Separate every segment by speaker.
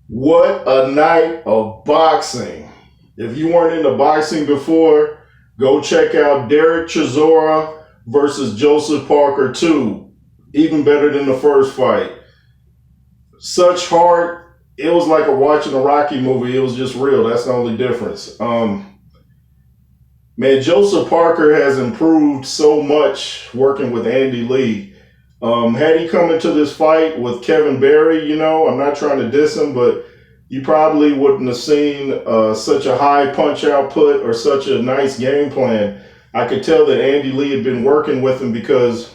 Speaker 1: What a night of boxing. If you weren't into boxing before, go check out Derek Chisora versus Joseph Parker 2. Even better than the first fight. Such heart. It was like watching a Rocky movie. It was just real. That's the only difference. Man, Joseph Parker has improved so much working with Andy Lee. Had he come into this fight with Kevin Berry, I'm not trying to diss him, but you probably wouldn't have seen such a high punch output or such a nice game plan. I could tell that Andy Lee had been working with him because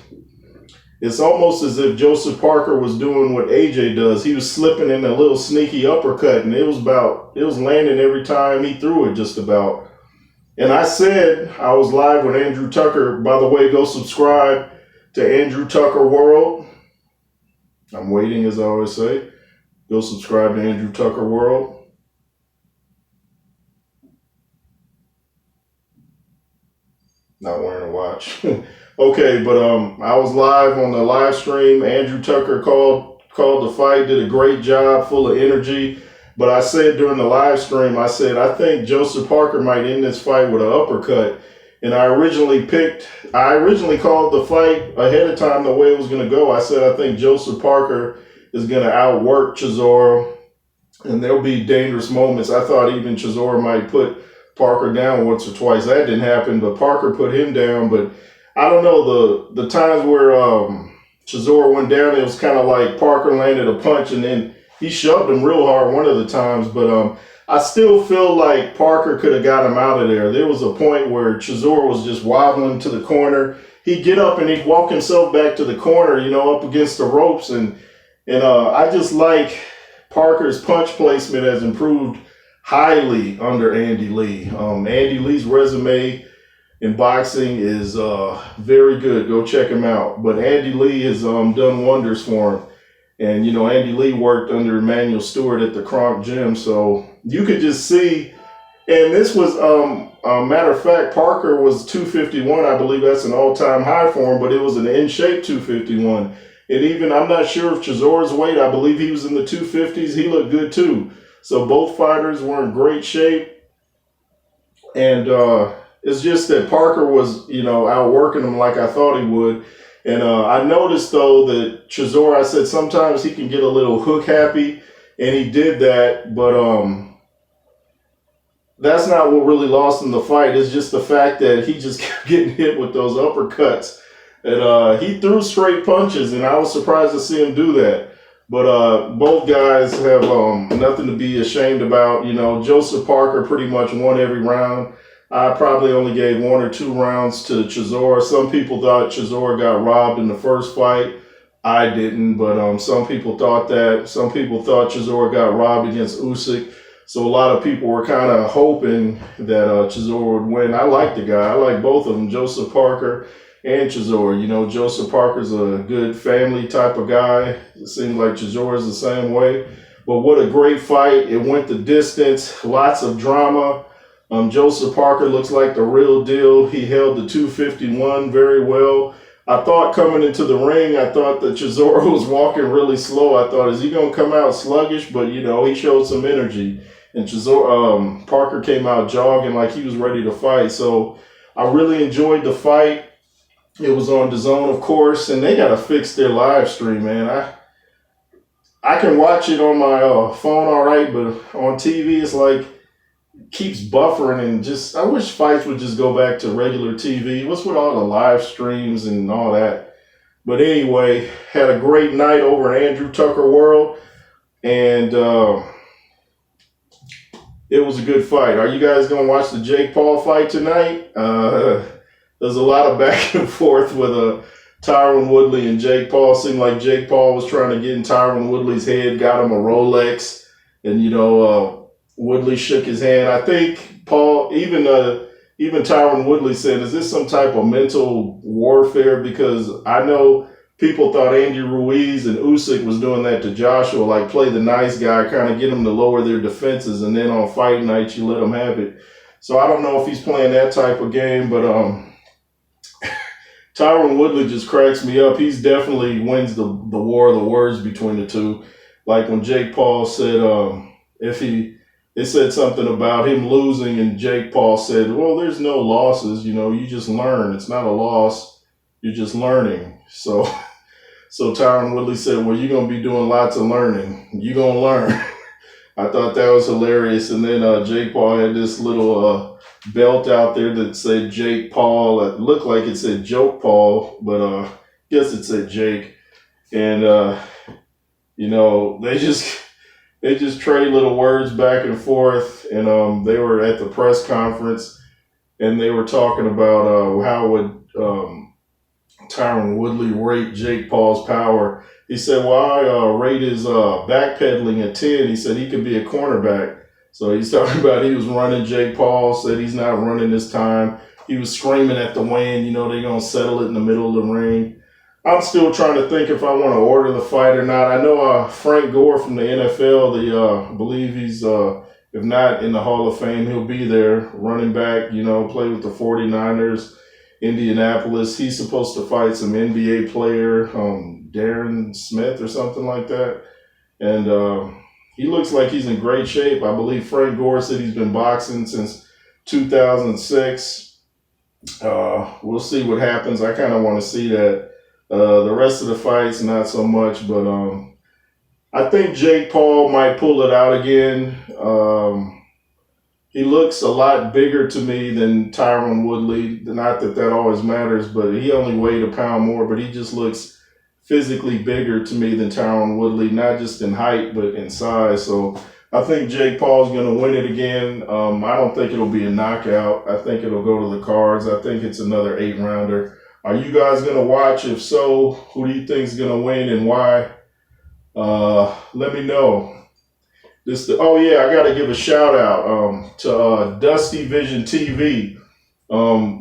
Speaker 1: it's almost as if Joseph Parker was doing what AJ does. He was slipping in a little sneaky uppercut, and it was landing every time he threw it, just about. And I said I was live with Andrew Tucker. By the way, go subscribe to Andrew Tucker World. I'm waiting, as I always say. Go subscribe to Andrew Tucker World. Not wearing a watch. Okay, but I was live on the live stream. Andrew Tucker called the fight, did a great job, full of energy. But I said during the live stream, I think Joseph Parker might end this fight with an uppercut. And I originally called the fight ahead of time the way it was going to go. I said I think Joseph Parker is going to outwork Chisora, and there'll be dangerous moments. I thought even Chisora might put Parker down once or twice. That didn't happen, but Parker put him down. But I don't know, the times where Chisora went down, it was kind of like Parker landed a punch and then he shoved him real hard one of the times. But I still feel like Parker could have got him out of there. There was a point where Chisora was just wobbling to the corner. He'd get up and he'd walk himself back to the corner, up against the ropes. And I just like Parker's punch placement has improved highly under Andy Lee. Andy Lee's resume in boxing is very good. Go check him out. But Andy Lee has done wonders for him. And, Andy Lee worked under Emmanuel Stewart at the Kronk Gym. So you could just see, and this was, a matter of fact, Parker was 251. I believe that's an all-time high for him, but it was an in-shape 251. And even, I'm not sure if Chisora's weight, I believe he was in the 250s. He looked good too. So both fighters were in great shape. And it's just that Parker was, outworking him like I thought he would. And I noticed, though, that Chisora, I said sometimes he can get a little hook happy, and he did that. But that's not what really lost him the fight. It's just the fact that he just kept getting hit with those uppercuts. And he threw straight punches, and I was surprised to see him do that. But both guys have nothing to be ashamed about. Joseph Parker pretty much won every round. I probably only gave 1 or 2 rounds to Chisora. Some people thought Chisora got robbed in the first fight. I didn't, but some people thought that. Some people thought Chisora got robbed against Usyk. So a lot of people were kind of hoping that Chisora would win. I like the guy. I like both of them, Joseph Parker and Chisora. Joseph Parker's a good family type of guy. It seems like Chisora's the same way. But what a great fight. It went the distance. Lots of drama. Joseph Parker looks like the real deal. He held the 251 very well. I thought coming into the ring, I thought that Chisora was walking really slow. I thought, is he going to come out sluggish? But, he showed some energy. And Parker came out jogging like he was ready to fight. So I really enjoyed the fight. It was on DAZN, of course, and they got to fix their live stream, man. I can watch it on my phone all right, but on TV, it's like, keeps buffering and just, I wish fights would just go back to regular TV. What's with all the live streams and all that? But anyway, had a great night over at Andrew Tucker World, and it was a good fight. Are you guys going to watch the Jake Paul fight tonight? There's a lot of back and forth with Tyron Woodley and Jake Paul. Seemed like Jake Paul was trying to get in Tyron Woodley's head, got him a Rolex, and Woodley shook his hand. I think Paul, even Tyron Woodley said, is this some type of mental warfare? Because I know people thought Andy Ruiz and Usyk was doing that to Joshua, like play the nice guy, kind of get them to lower their defenses, and then on fight night you let them have it. So I don't know if he's playing that type of game, but Tyron Woodley just cracks me up. He's definitely wins the war of the words between the two. like when Jake Paul said, if he, it said something about him losing, and Jake Paul said, well, there's no losses, you just learn. It's not a loss, you're just learning. So Tyron Woodley said, well, you're going to be doing lots of learning. You're going to learn. I thought that was hilarious. And then Jake Paul had this little belt out there that said Jake Paul. It looked like it said Joke Paul, but guess it said Jake. And, they just trade little words back and forth. And they were at the press conference, and they were talking about how would Tyron Woodley rate Jake Paul's power. He said, well, I rate his backpedaling at 10. He said he could be a cornerback. So he's talking about he was running Jake Paul, said he's not running this time. He was screaming at the wind, they're going to settle it in the middle of the ring. I'm still trying to think if I want to order the fight or not. I know Frank Gore from the NFL, I believe he's, if not in the Hall of Fame, he'll be there, running back, play with the 49ers, Indianapolis. He's supposed to fight some NBA player, Darren Smith or something like that. And he looks like he's in great shape. I believe Frank Gore said he's been boxing since 2006. We'll see what happens. I kind of want to see that. The rest of the fights, not so much, but I think Jake Paul might pull it out again. He looks a lot bigger to me than Tyron Woodley. Not that that always matters, but he only weighed a pound more, but he just looks physically bigger to me than Tyron Woodley, not just in height, but in size. So I think Jake Paul's going to win it again. I don't think it'll be a knockout. I think it'll go to the cards. I think it's another 8-rounder. Are you guys going to watch? If so, who do you think is going to win and why? Let me know. I got to give a shout out to Dusty Vision TV.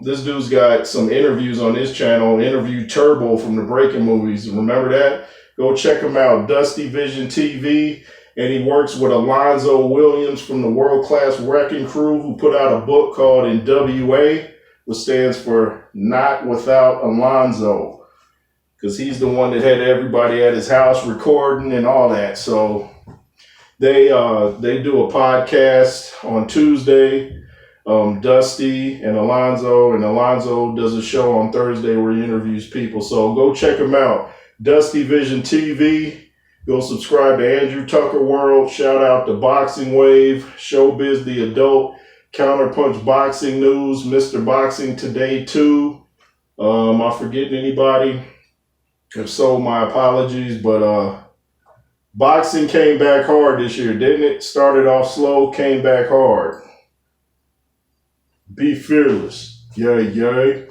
Speaker 1: This dude's got some interviews on his channel. Interview Turbo from the Breaking movies. Remember that? Go check him out, Dusty Vision TV. And he works with Alonzo Williams from the World Class Wrecking Crew, who put out a book called NWA, which stands for Not Without Alonzo, because he's the one that had everybody at his house recording and all that. So they do a podcast on Tuesday, Dusty and Alonzo does a show on Thursday where he interviews people. So go check him out, Dusty Vision TV. Go subscribe to Andrew Tucker World. Shout out to Boxing Wave, Showbiz the Adult, Counterpunch Boxing News, Mr. Boxing Today 2. Am I forgetting anybody? If so, my apologies. But boxing came back hard this year, didn't it? Started off slow, came back hard. Be fearless. Yay, yay.